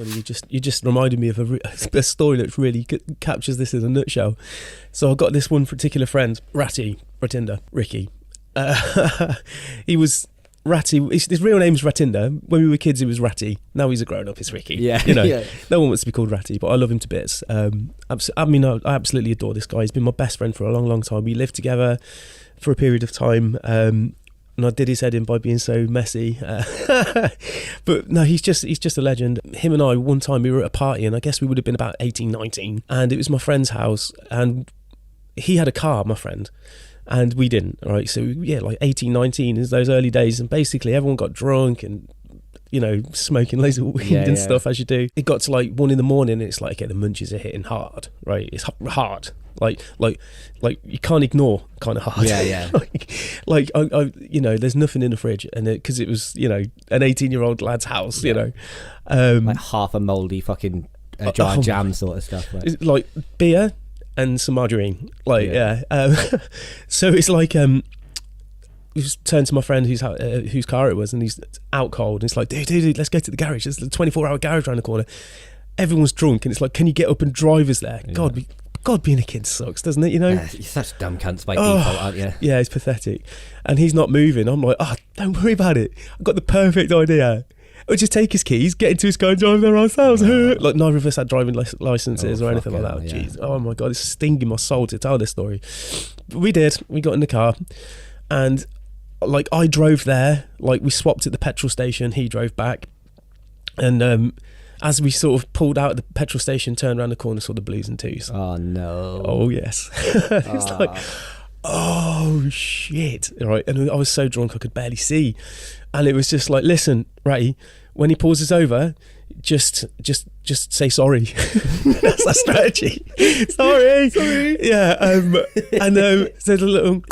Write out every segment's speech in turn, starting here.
funny. You just reminded me of a story that really captures this in a nutshell. So I got this one particular friend, Ratinder, Ricky. He was Ratty. His real name's Ratinder. When we were kids, he was Ratty. Now he's a grown up. It's Ricky. Yeah, No one wants to be called Ratty, but I love him to bits. I absolutely adore this guy. He's been my best friend for a long, long time. We lived together for a period of time. And I did his head in by being so messy, but no, he's just a legend. Him and I, one time we were at a party, and I guess we would have been about 18, 19, and it was my friend's house, and he had a car, my friend, and we didn't. Right, so yeah, like 18, 19 is those early days, and basically everyone got drunk and smoking loads of weed and stuff as you do. It got to like 1 a.m, and it's like, okay, the munchies are hitting hard, right? It's hard. Like you can't ignore kind of hard. Yeah. like I there's nothing in the fridge, and because it was an 18-year-old lad's house, like half a mouldy fucking jar of jam sort of stuff. Like beer and some margarine. So it's like we just turned to my friend whose car it was, and he's out cold, and it's like, dude, let's go to the garage. There's a 24-hour garage around the corner. Everyone's drunk, and it's like, can you get up and drive us there? God, being a kid sucks, doesn't it? You're such dumb cunts by default, aren't you? Yeah, it's pathetic. And he's not moving. I'm like, don't worry about it. I've got the perfect idea. We'll just take his keys, get into his car and drive there ourselves. Like, neither of us had driving licenses or anything like that. Jeez. Oh my God, it's stinging my soul to tell this story. But we did. We got in the car, and like I drove there. Like we swapped at the petrol station. He drove back, and as we sort of pulled out of the petrol station, turned around the corner, saw the Blues and Twos. Oh no! Oh yes! It's like, oh shit! Right, and I was so drunk I could barely see, and it was just like, listen, Ratty, when he pulls us over, just say sorry. That's our strategy. Sorry. Yeah. And there's a little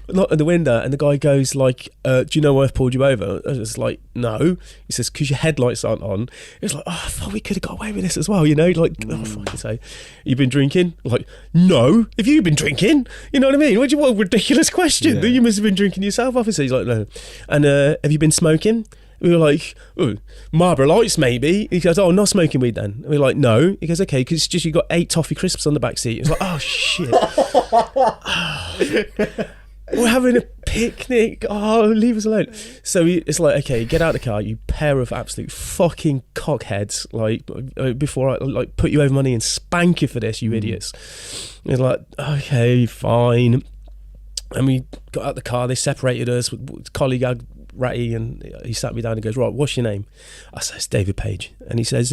knock at the window, and the guy goes like, do you know why I've pulled you over? I was like, no. He says, because your headlights aren't on. It's like, oh, I thought we could have got away with this as well, like, oh, fucking say, you've been drinking? Like, no. Have you been drinking? You know what I mean? What a ridiculous question. You must have been drinking yourself, officer. He's like, no. And have you been smoking? We were like, Marlboro Lights maybe. He goes, oh, not smoking weed then. And we're like, no. He goes, okay, because it's just you got 8 toffee crisps on the back seat. It's like, oh shit. We're having a picnic. Oh, leave us alone. So it's like, okay, get out of the car, you pair of absolute fucking cockheads. Like, before I like put you over money and spank you for this, you idiots. And it's like, okay, fine. And we got out the car. They separated us. With colleague had Ratty, and he sat me down and goes, right, what's your name? I said, it's David Page. And he says,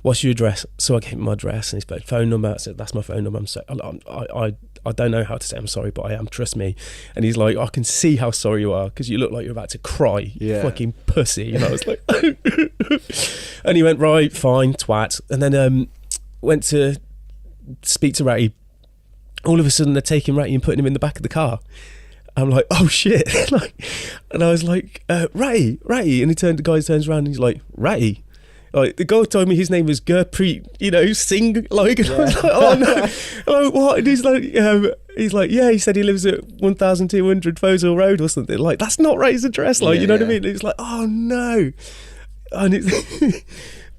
what's your address? So I gave him my address and his phone number. I said, that's my phone number. I'm sorry. I don't know how to say I'm sorry, but I am, trust me. And he's like, I can see how sorry you are, because you look like you're about to cry, you fucking pussy. And I was like, and he went, right, fine, twat. And then went to speak to Ratty. All of a sudden they're taking Ratty and putting him in the back of the car. I'm like, oh shit. And I was like, Ratty. And the guy turns around and he's like, Ratty. Like, the guy told me his name was Gurpreet, Singh. And I was like, oh no. I'm like, what? And he's like, yeah, he said he lives at 1200 Fossil Road or something. Like, that's not Ratty's address. Like, you know what I mean? It's like, oh no. And it's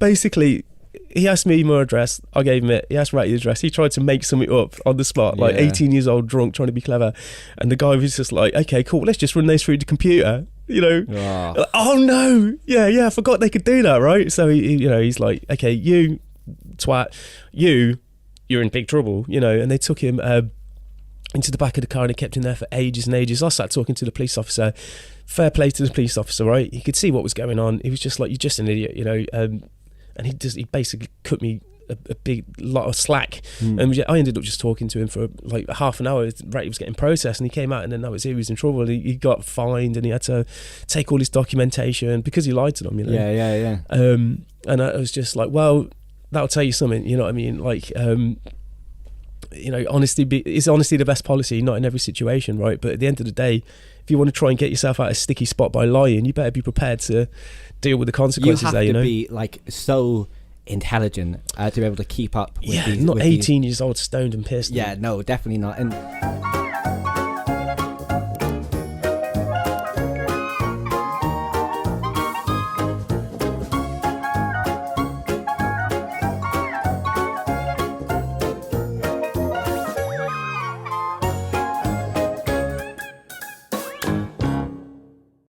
basically, he asked me my address. I gave him it. He asked Ratty's address. He tried to make something up on the spot, like 18 years old, drunk, trying to be clever. And the guy was just like, okay, cool, let's just run those through the computer. Like, oh no, I forgot they could do that, right? So he's like, okay, you twat, you're in big trouble, and they took him into the back of the car, and he kept him there for ages and ages. I sat talking to the police officer. Fair play to the police officer, right? He could see what was going on. He was just like, you're just an idiot, and he basically cut me a big lot of slack. And I ended up just talking to him for like half an hour. Ratty was getting processed, and he came out, and then that was it. He was in trouble. He got fined, and he had to take all his documentation because he lied to them. And I was just like, well, that'll tell you something. You know what I mean? Like, honesty is honesty the best policy? Not in every situation, right? But at the end of the day, if you want to try and get yourself out of a sticky spot by lying, you better be prepared to deal with the consequences. You have to be like so intelligent to be able to keep up with these, not 18 years old, stoned and pissed. No, definitely not. And